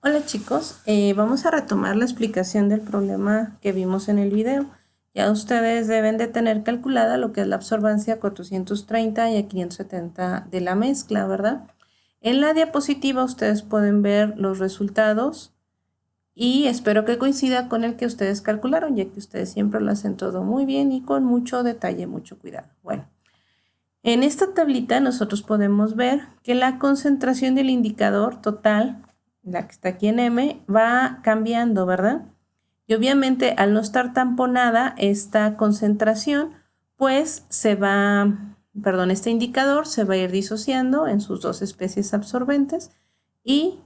Hola chicos, vamos a retomar la explicación del problema que vimos en el video. Ya ustedes deben de tener calculada lo que es la absorbancia a 430 y a 570 de la mezcla, ¿verdad? En la diapositiva ustedes pueden ver los resultados y espero que coincida con el que ustedes calcularon, ya que ustedes siempre lo hacen todo muy bien y con mucho detalle, mucho cuidado. Bueno, en esta tablita nosotros podemos ver que la concentración del indicador total, la que está aquí en M, va cambiando, ¿verdad? Y obviamente al no estar tamponada esta concentración, pues este indicador se va a ir disociando en sus dos especies absorbentes y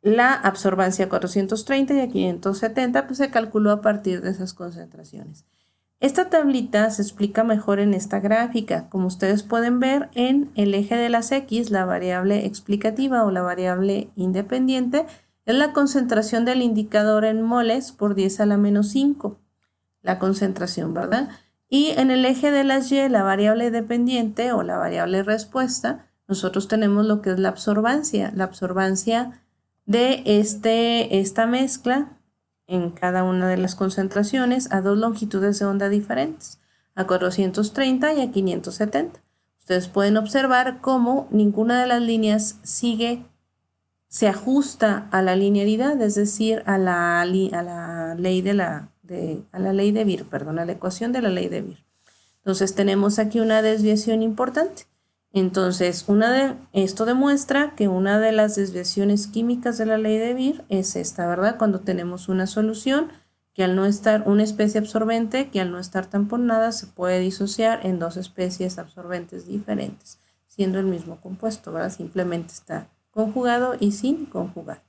la absorbancia a 430 y a 570 pues se calculó a partir de esas concentraciones. Esta tablita se explica mejor en esta gráfica. Como ustedes pueden ver, en el eje de las X, la variable explicativa o la variable independiente es la concentración del indicador en moles por 10 a la menos 5, la concentración, ¿verdad? Y en el eje de las Y, la variable dependiente o la variable respuesta, nosotros tenemos lo que es la absorbancia de esta mezcla en cada una de las concentraciones a dos longitudes de onda diferentes, a 430 y a 570. Ustedes pueden observar cómo ninguna de las líneas se ajusta a la linearidad, es decir, a la ley de Beer, perdón, a la ecuación de la ley de Beer. Entonces tenemos aquí una desviación importante. Entonces, esto demuestra que una de las desviaciones químicas de la ley de Beer es esta, ¿verdad? Cuando tenemos una solución que al no estar, una especie absorbente que al no estar tamponada se puede disociar en dos especies absorbentes diferentes, siendo el mismo compuesto, ¿verdad? Simplemente está conjugado y sin conjugar.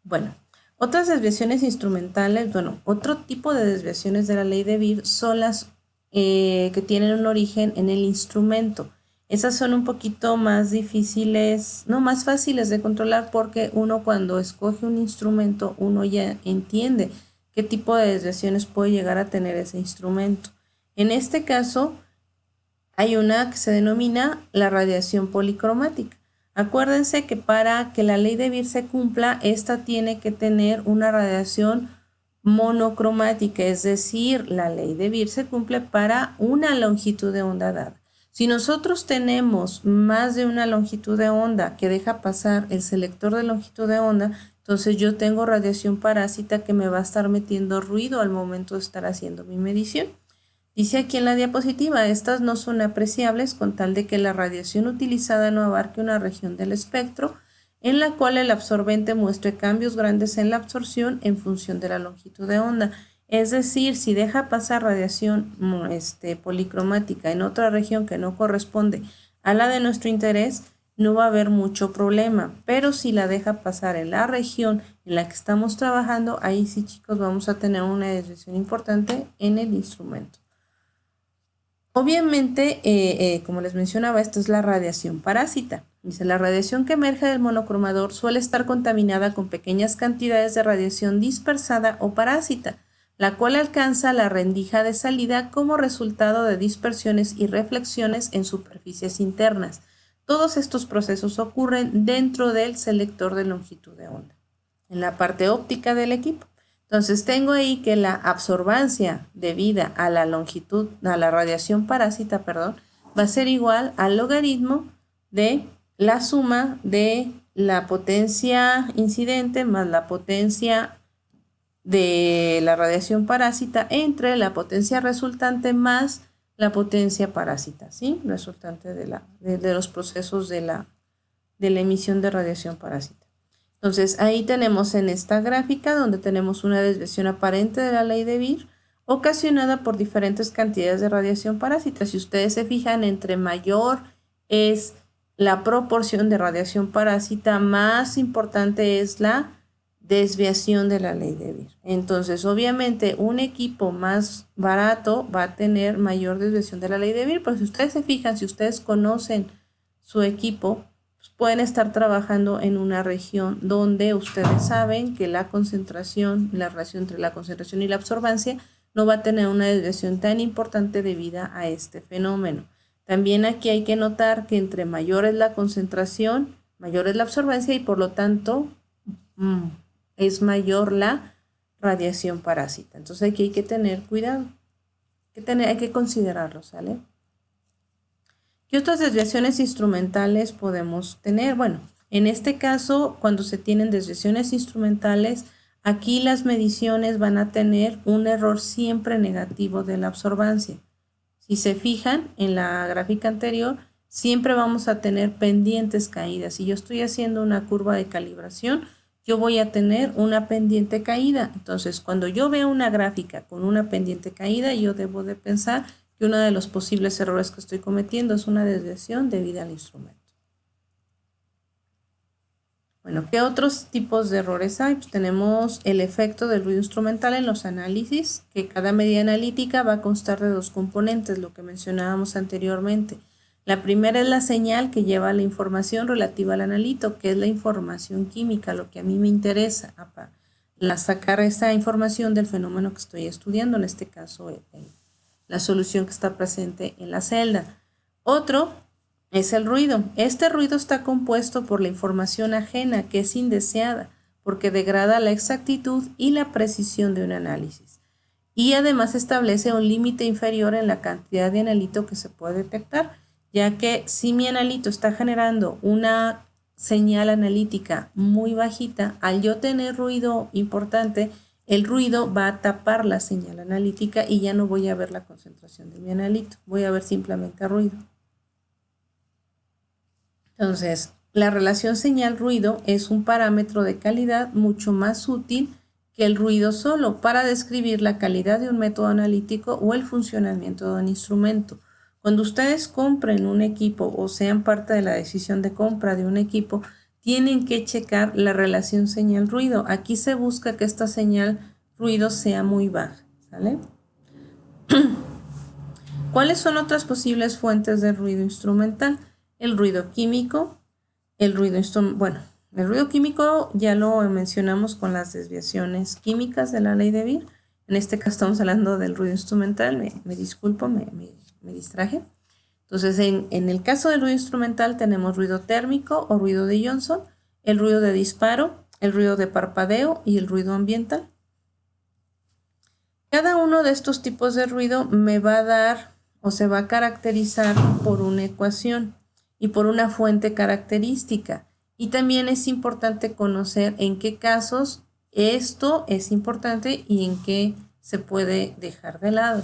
Bueno, otras desviaciones instrumentales, otro tipo de desviaciones de la ley de Beer son las que tienen un origen en el instrumento. Esas son un poquito más difíciles, no, más fáciles de controlar porque uno cuando escoge un instrumento, uno ya entiende qué tipo de desviaciones puede llegar a tener ese instrumento. En este caso, hay una que se denomina la radiación policromática. Acuérdense que para que la ley de Beer se cumpla, esta tiene que tener una radiación monocromática, es decir, la ley de Beer se cumple para una longitud de onda dada. Si nosotros tenemos más de una longitud de onda que deja pasar el selector de longitud de onda, entonces yo tengo radiación parásita que me va a estar metiendo ruido al momento de estar haciendo mi medición. Dice aquí en la diapositiva, estas no son apreciables con tal de que la radiación utilizada no abarque una región del espectro en la cual el absorbente muestre cambios grandes en la absorción en función de la longitud de onda. Es decir, si deja pasar radiación policromática en otra región que no corresponde a la de nuestro interés, no va a haber mucho problema, pero si la deja pasar en la región en la que estamos trabajando, ahí sí, chicos, vamos a tener una desviación importante en el instrumento. Obviamente, como les mencionaba, esto es la radiación parásita. Dice, la radiación que emerge del monocromador suele estar contaminada con pequeñas cantidades de radiación dispersada o parásita, la cual alcanza la rendija de salida como resultado de dispersiones y reflexiones en superficies internas. Todos estos procesos ocurren dentro del selector de longitud de onda, en la parte óptica del equipo. Entonces tengo ahí que la absorbancia debida a la longitud, a la radiación parásita, perdón, va a ser igual al logaritmo de la suma de la potencia incidente más la potencia de la radiación parásita entre la potencia resultante más la potencia parásita, ¿sí? Resultante de los procesos de la emisión de radiación parásita. Entonces, ahí tenemos en esta gráfica donde tenemos una desviación aparente de la ley de Beer ocasionada por diferentes cantidades de radiación parásita. Si ustedes se fijan, entre mayor es la proporción de radiación parásita, más importante es la desviación de la ley de Beer. Entonces, obviamente, un equipo más barato va a tener mayor desviación de la ley de Beer, pero si ustedes se fijan, si ustedes conocen su equipo, pueden estar trabajando en una región donde ustedes saben que la concentración, la relación entre la concentración y la absorbancia no va a tener una desviación tan importante debido a este fenómeno. También aquí hay que notar que entre mayor es la concentración, mayor es la absorbancia y por lo tanto es mayor la radiación parásita. Entonces aquí hay que tener cuidado, hay que considerarlo, ¿sale? ¿Qué otras desviaciones instrumentales podemos tener? Bueno, en este caso, cuando se tienen desviaciones instrumentales, aquí las mediciones van a tener un error siempre negativo de la absorbancia. Si se fijan en la gráfica anterior, siempre vamos a tener pendientes caídas. Si yo estoy haciendo una curva de calibración, yo voy a tener una pendiente caída. Entonces, cuando yo veo una gráfica con una pendiente caída, yo debo de pensar que uno de los posibles errores que estoy cometiendo es una desviación debida al instrumento. Bueno, ¿qué otros tipos de errores hay? Pues tenemos el efecto del ruido instrumental en los análisis, que cada medida analítica va a constar de dos componentes, lo que mencionábamos anteriormente. La primera es la señal que lleva la información relativa al analito, que es la información química, lo que a mí me interesa, sacar esa información del fenómeno que estoy estudiando, en este caso la solución que está presente en la celda. Otro es el ruido. Este ruido está compuesto por la información ajena que es indeseada porque degrada la exactitud y la precisión de un análisis. Y además establece un límite inferior en la cantidad de analito que se puede detectar, ya que si mi analito está generando una señal analítica muy bajita, al yo tener ruido importante, el ruido va a tapar la señal analítica y ya no voy a ver la concentración de mi analito, voy a ver simplemente ruido. Entonces, la relación señal-ruido es un parámetro de calidad mucho más útil que el ruido solo para describir la calidad de un método analítico o el funcionamiento de un instrumento. Cuando ustedes compren un equipo o sean parte de la decisión de compra de un equipo, tienen que checar la relación señal-ruido. Aquí se busca que esta señal-ruido sea muy baja, ¿sale? ¿Cuáles son otras posibles fuentes de ruido instrumental? El ruido químico, el ruido químico ya lo mencionamos con las desviaciones químicas de la ley de Beer. En este caso estamos hablando del ruido instrumental, me disculpo, me distraje. Entonces, en el caso del ruido instrumental tenemos ruido térmico o ruido de Johnson, el ruido de disparo, el ruido de parpadeo y el ruido ambiental. Cada uno de estos tipos de ruido me va a dar o se va a caracterizar por una ecuación y por una fuente característica. Y también es importante conocer en qué casos esto es importante y en qué se puede dejar de lado.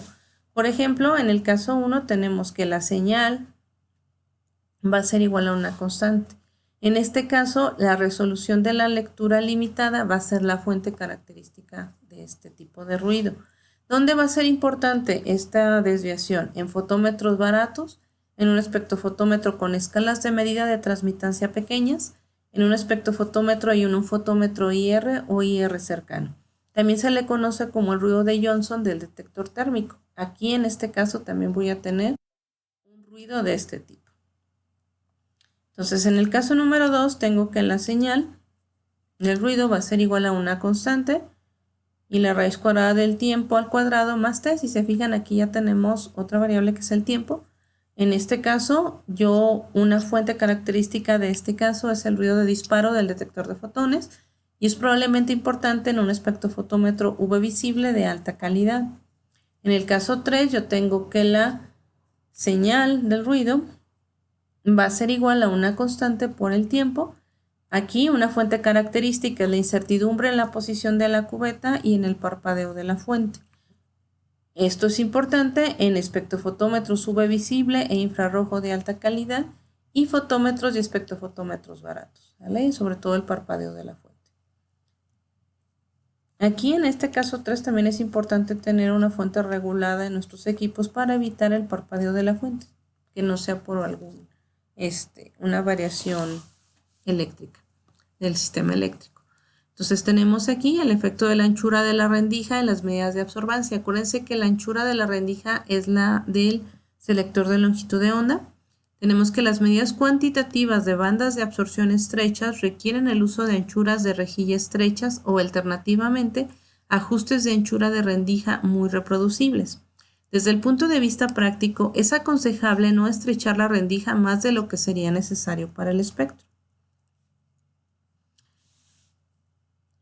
Por ejemplo, en el caso 1 tenemos que la señal va a ser igual a una constante. En este caso, la resolución de la lectura limitada va a ser la fuente característica de este tipo de ruido. ¿Dónde va a ser importante esta desviación? En fotómetros baratos, en un espectrofotómetro con escalas de medida de transmitancia pequeñas, en un espectrofotómetro y en un fotómetro IR o IR cercano. También se le conoce como el ruido de Johnson del detector térmico. Aquí en este caso también voy a tener un ruido de este tipo. Entonces, en el caso número 2, tengo que la señal del ruido va a ser igual a una constante y la raíz cuadrada del tiempo al cuadrado más t. Si se fijan, aquí ya tenemos otra variable que es el tiempo. En este caso, una fuente característica de este caso es el ruido de disparo del detector de fotones y es probablemente importante en un espectrofotómetro UV visible de alta calidad. En el caso 3, yo tengo que la señal del ruido va a ser igual a una constante por el tiempo. Aquí una fuente característica es la incertidumbre en la posición de la cubeta y en el parpadeo de la fuente. Esto es importante en espectrofotómetros UV visible e infrarrojo de alta calidad y fotómetros y espectrofotómetros baratos, ¿vale? Y sobre todo el parpadeo de la fuente. Aquí en este caso 3 también es importante tener una fuente regulada en nuestros equipos para evitar el parpadeo de la fuente, que no sea por una variación eléctrica del sistema eléctrico. Entonces tenemos aquí el efecto de la anchura de la rendija en las medidas de absorbancia. Acuérdense que la anchura de la rendija es la del selector de longitud de onda. Tenemos que las medidas cuantitativas de bandas de absorción estrechas requieren el uso de anchuras de rejilla estrechas o alternativamente ajustes de anchura de rendija muy reproducibles. Desde el punto de vista práctico, es aconsejable no estrechar la rendija más de lo que sería necesario para el espectro.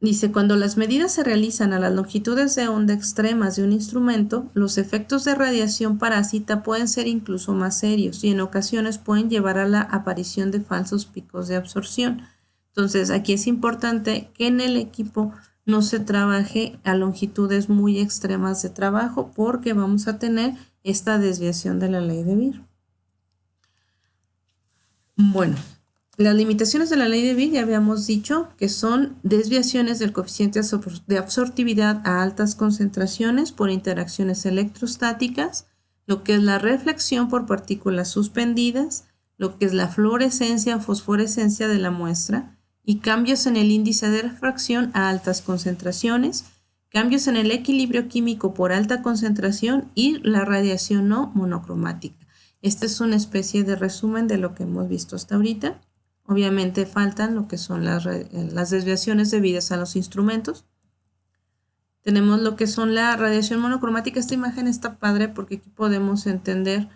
Dice, cuando las medidas se realizan a las longitudes de onda extremas de un instrumento, los efectos de radiación parásita pueden ser incluso más serios y en ocasiones pueden llevar a la aparición de falsos picos de absorción. Entonces, aquí es importante que en el equipo no se trabaje a longitudes muy extremas de trabajo porque vamos a tener esta desviación de la ley de Beer. Bueno, las limitaciones de la ley de Beer ya habíamos dicho que son desviaciones del coeficiente de absortividad a altas concentraciones por interacciones electrostáticas, lo que es la reflexión por partículas suspendidas, lo que es la fluorescencia o fosforescencia de la muestra y cambios en el índice de refracción a altas concentraciones, cambios en el equilibrio químico por alta concentración y la radiación no monocromática. Esta es una especie de resumen de lo que hemos visto hasta ahorita. Obviamente faltan lo que son las desviaciones debidas a los instrumentos. Tenemos lo que son la radiación monocromática. Esta imagen está padre porque aquí podemos entender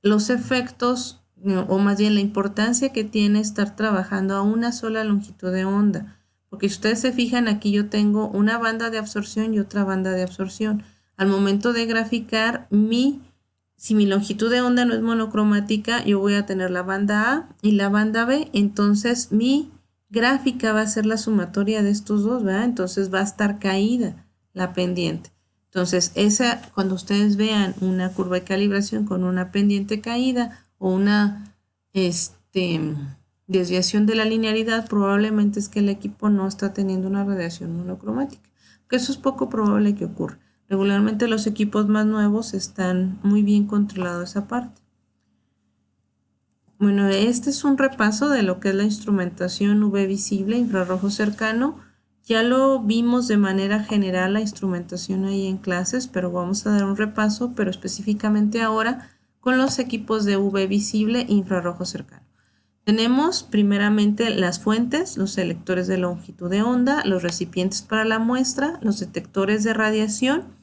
los efectos o más bien la importancia que tiene estar trabajando a una sola longitud de onda. Porque si ustedes se fijan, aquí yo tengo una banda de absorción y otra banda de absorción. Al momento de graficar si mi longitud de onda no es monocromática, yo voy a tener la banda A y la banda B, entonces mi gráfica va a ser la sumatoria de estos dos, ¿verdad? Entonces va a estar caída la pendiente. Entonces, cuando ustedes vean una curva de calibración con una pendiente caída o una desviación de la linearidad, probablemente es que el equipo no está teniendo una radiación monocromática, que eso es poco probable que ocurra. Regularmente los equipos más nuevos están muy bien controlados esa parte. Bueno, este es un repaso de lo que es la instrumentación UV visible, infrarrojo cercano. Ya lo vimos de manera general la instrumentación ahí en clases, pero vamos a dar un repaso, pero específicamente ahora con los equipos de UV visible e infrarrojo cercano. Tenemos primeramente las fuentes, los selectores de longitud de onda, los recipientes para la muestra, los detectores de radiación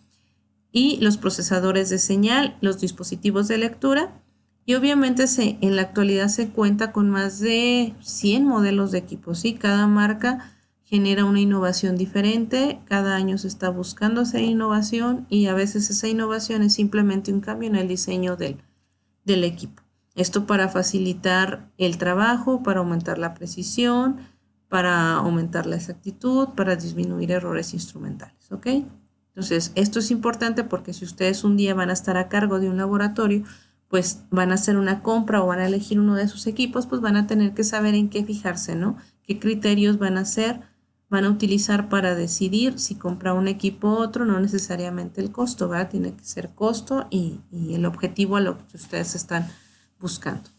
y los procesadores de señal, los dispositivos de lectura. Y obviamente en la actualidad se cuenta con más de 100 modelos de equipos, ¿sí? Cada marca genera una innovación diferente, cada año se está buscando hacer innovación y a veces esa innovación es simplemente un cambio en el diseño del equipo. Esto para facilitar el trabajo, para aumentar la precisión, para aumentar la exactitud, para disminuir errores instrumentales, ¿ok? Entonces, esto es importante porque si ustedes un día van a estar a cargo de un laboratorio, pues van a hacer una compra o van a elegir uno de sus equipos, pues van a tener que saber en qué fijarse, ¿no? ¿Qué criterios van a utilizar para decidir si comprar un equipo u otro? No necesariamente el costo, ¿verdad? Tiene que ser costo y el objetivo a lo que ustedes están buscando.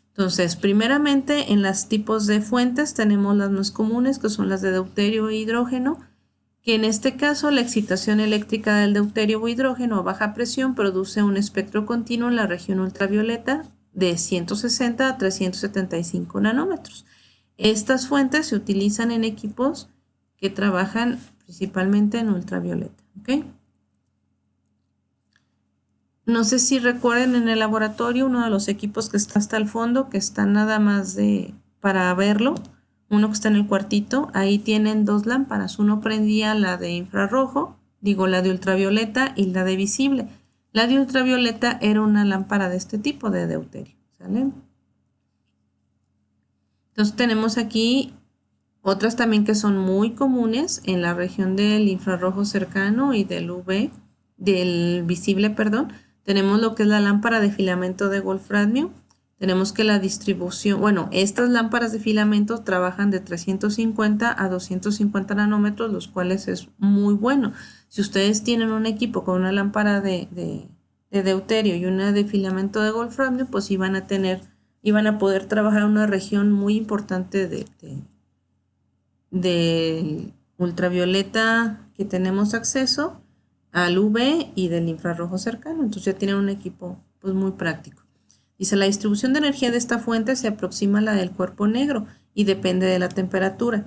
Entonces, primeramente en los tipos de fuentes tenemos las más comunes, que son las de deuterio e hidrógeno, que en este caso la excitación eléctrica del deuterio o hidrógeno a baja presión produce un espectro continuo en la región ultravioleta de 160 a 375 nanómetros. Estas fuentes se utilizan en equipos que trabajan principalmente en ultravioleta, ¿ok? No sé si recuerden en el laboratorio uno de los equipos que está hasta el fondo, que está nada más para verlo, uno que está en el cuartito, ahí tienen dos lámparas, uno prendía la de infrarrojo, la de ultravioleta y la de visible. La de ultravioleta era una lámpara de este tipo de deuterio, ¿sale? Entonces tenemos aquí otras también que son muy comunes en la región del infrarrojo cercano y del visible, perdón. Tenemos lo que es la lámpara de filamento de wolframio. Tenemos que la distribución, bueno, estas lámparas de filamento trabajan de 350 a 250 nanómetros, los cuales es muy bueno. Si ustedes tienen un equipo con una lámpara de deuterio y una de filamento de wolframio, pues iban a poder trabajar en una región muy importante del ultravioleta que tenemos acceso, al UV y del infrarrojo cercano. Entonces ya tienen un equipo pues muy práctico. Dice, la distribución de energía de esta fuente se aproxima a la del cuerpo negro y depende de la temperatura.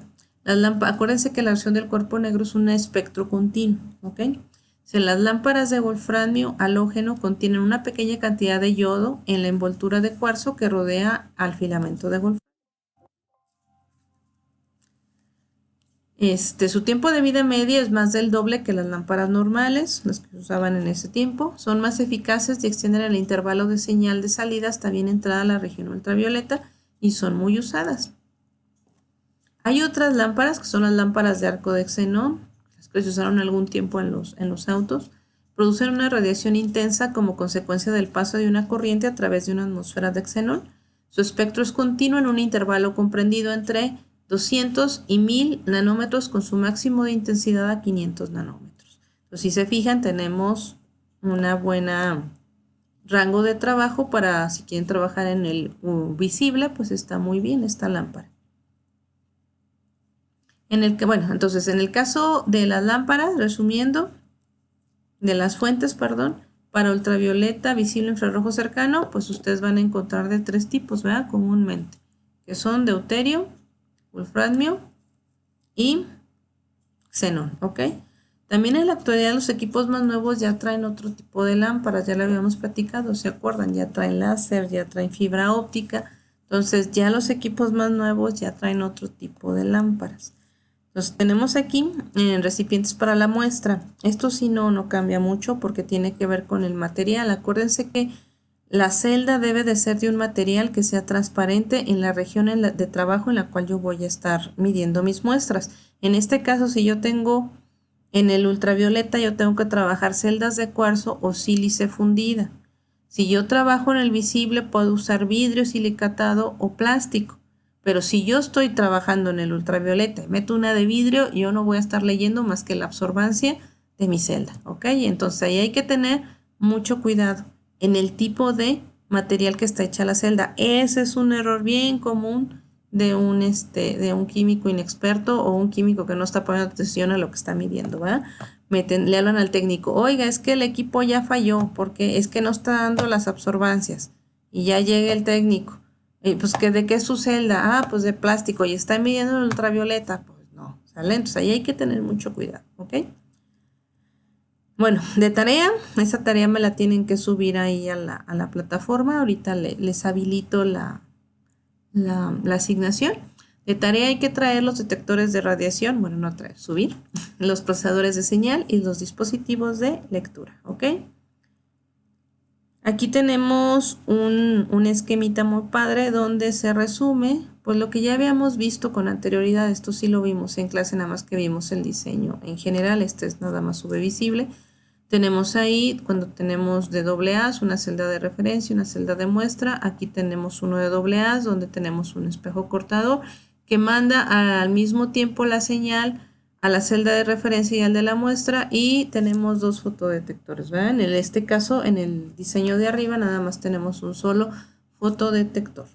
Acuérdense que la acción del cuerpo negro es un espectro continuo, ¿ok? Las lámparas de wolframio halógeno contienen una pequeña cantidad de yodo en la envoltura de cuarzo que rodea al filamento de wolframio. Su tiempo de vida media es más del doble que las lámparas normales, las que se usaban en ese tiempo. Son más eficaces y extienden el intervalo de señal de salida hasta bien entrada a la región ultravioleta y son muy usadas. Hay otras lámparas que son las lámparas de arco de xenón, las que se usaron algún tiempo en los autos. Producen una radiación intensa como consecuencia del paso de una corriente a través de una atmósfera de xenón. Su espectro es continuo en un intervalo comprendido entre 200 y 1000 nanómetros con su máximo de intensidad a 500 nanómetros. Entonces, si se fijan, tenemos una buena rango de trabajo para si quieren trabajar en el visible, pues está muy bien esta lámpara. Entonces en el caso de las lámparas, resumiendo, de las fuentes, perdón, para ultravioleta, visible, infrarrojo cercano, pues ustedes van a encontrar de 3 tipos, ¿verdad? Comúnmente, que son deuterio, wolframio y xenón, ¿ok? También en la actualidad los equipos más nuevos ya traen otro tipo de lámparas, ya lo habíamos platicado, ¿se acuerdan? Ya traen láser, ya traen fibra óptica, entonces ya los equipos más nuevos ya traen otro tipo de lámparas. Entonces tenemos aquí recipientes para la muestra. Esto sí no cambia mucho porque tiene que ver con el material. Acuérdense que la celda debe de ser de un material que sea transparente en la región de trabajo en la cual yo voy a estar midiendo mis muestras. En este caso, si yo tengo en el ultravioleta, yo tengo que trabajar celdas de cuarzo o sílice fundida. Si yo trabajo en el visible, puedo usar vidrio silicatado o plástico. Pero si yo estoy trabajando en el ultravioleta y meto una de vidrio, yo no voy a estar leyendo más que la absorbancia de mi celda, ¿ok? Entonces ahí hay que tener mucho cuidado en el tipo de material que está hecha la celda. Ese es un error bien común de un químico inexperto o un químico que no está poniendo atención a lo que está midiendo, ¿verdad? Le hablan al técnico, oiga, es que el equipo ya falló porque es que no está dando las absorbancias. Y ya llega el técnico. Pues que de qué es su celda, pues de plástico y está midiendo el ultravioleta, pues no, ¿sale? Entonces ahí hay que tener mucho cuidado, ¿ok? Bueno, de tarea, esa tarea me la tienen que subir ahí a la plataforma, ahorita les habilito la asignación. De tarea hay que traer los detectores de radiación, bueno, no traer, subir, los procesadores de señal y los dispositivos de lectura, ¿ok? Aquí tenemos un esquemita muy padre donde se resume pues lo que ya habíamos visto con anterioridad. Esto sí lo vimos en clase, nada más que vimos el diseño en general. Este es nada más visible. Tenemos ahí, cuando tenemos de AA, una celda de referencia, una celda de muestra. Aquí tenemos uno de AA, donde tenemos un espejo cortador que manda al mismo tiempo la señal a la celda de referencia y al de la muestra, y tenemos dos fotodetectores, ¿verdad? En este caso, en el diseño de arriba, nada más tenemos un solo fotodetector.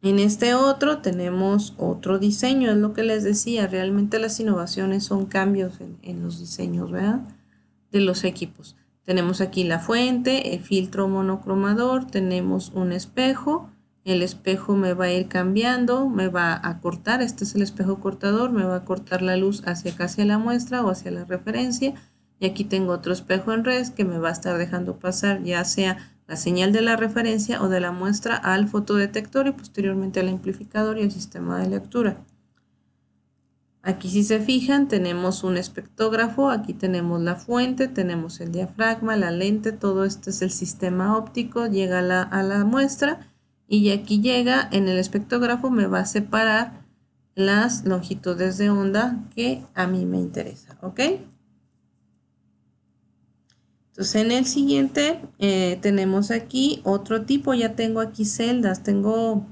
En este otro tenemos otro diseño, es lo que les decía, realmente las innovaciones son cambios en los diseños, ¿verdad? De los equipos. Tenemos aquí la fuente, el filtro monocromador, tenemos un espejo. El espejo me va a ir cambiando, me va a cortar, este es el espejo cortador, me va a cortar la luz hacia casi la muestra o hacia la referencia. Y aquí tengo otro espejo en res que me va a estar dejando pasar ya sea la señal de la referencia o de la muestra al fotodetector y posteriormente al amplificador y el sistema de lectura. Aquí si se fijan tenemos un espectógrafo, aquí tenemos la fuente, tenemos el diafragma, la lente, todo esto es el sistema óptico, llega a la muestra y aquí llega en el espectógrafo, me va a separar las longitudes de onda que a mí me interesa, ¿ok? Entonces en el siguiente tenemos aquí otro tipo, ya tengo aquí celdas, tengo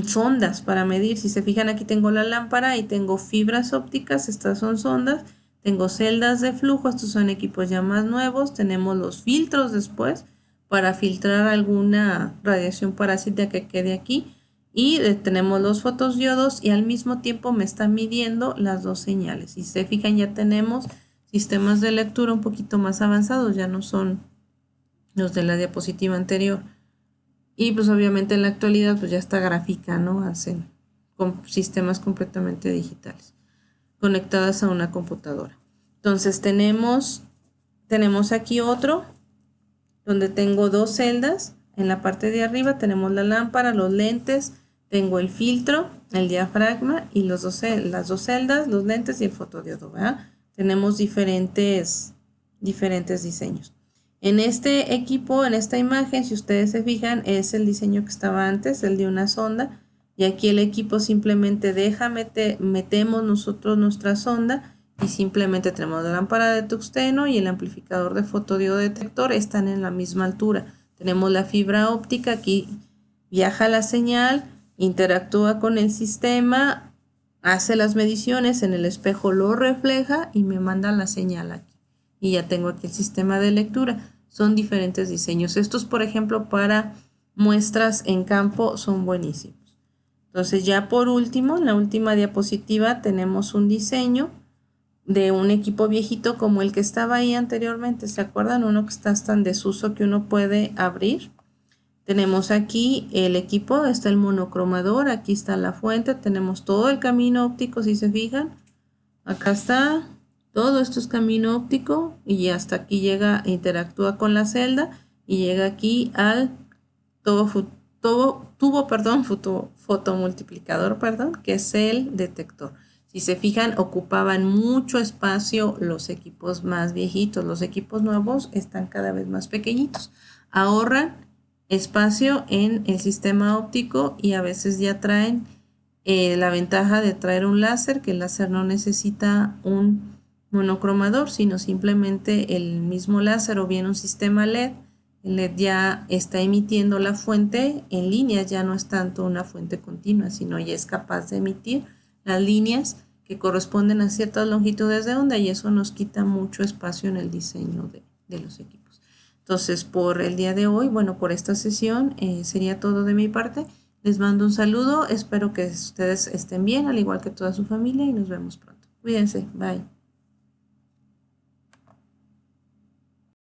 sondas para medir. Si se fijan aquí tengo la lámpara y tengo fibras ópticas, estas son sondas, tengo celdas de flujo, estos son equipos ya más nuevos, tenemos los filtros después para filtrar alguna radiación parásita que quede aquí y tenemos los fotodiodos y al mismo tiempo me están midiendo las dos señales. Si se fijan ya tenemos sistemas de lectura un poquito más avanzados, ya no son los de la diapositiva anterior. Y pues obviamente en la actualidad pues ya está gráfica, ¿no? Hacen con sistemas completamente digitales, conectadas a una computadora. Entonces tenemos aquí otro, donde tengo dos celdas. En la parte de arriba tenemos la lámpara, los lentes, tengo el filtro, el diafragma y las dos celdas, los lentes y el fotodiodo, ¿verdad? Tenemos diferentes diseños. En este equipo, en esta imagen, si ustedes se fijan, es el diseño que estaba antes, el de una sonda. Y aquí el equipo simplemente metemos nosotros nuestra sonda y simplemente tenemos la lámpara de tungsteno y el amplificador de fotodiodo detector están en la misma altura. Tenemos la fibra óptica, aquí viaja la señal, interactúa con el sistema, hace las mediciones, en el espejo lo refleja y me manda la señal aquí. Y ya tengo aquí el sistema de lectura. Son diferentes diseños. Estos, por ejemplo, para muestras en campo son buenísimos. Entonces ya por último, en la última diapositiva tenemos un diseño de un equipo viejito como el que estaba ahí anteriormente. ¿Se acuerdan? Uno que está tan desuso que uno puede abrir. Tenemos aquí el equipo, está el monocromador, aquí está la fuente, tenemos todo el camino óptico, si se fijan. Acá está, todo esto es camino óptico y hasta aquí llega, interactúa con la celda y llega aquí al fotomultiplicador, que es el detector. Si se fijan, ocupaban mucho espacio los equipos más viejitos. Los equipos nuevos están cada vez más pequeñitos. Ahorran espacio en el sistema óptico y a veces ya traen la ventaja de traer un láser, que el láser no necesita un monocromador, sino simplemente el mismo láser o bien un sistema LED. El LED ya está emitiendo la fuente en línea, ya no es tanto una fuente continua, sino ya es capaz de emitir las líneas que corresponden a ciertas longitudes de onda y eso nos quita mucho espacio en el diseño de los equipos. Entonces, por el día de hoy, bueno, por esta sesión sería todo de mi parte. Les mando un saludo, espero que ustedes estén bien, al igual que toda su familia, y nos vemos pronto. Cuídense, bye.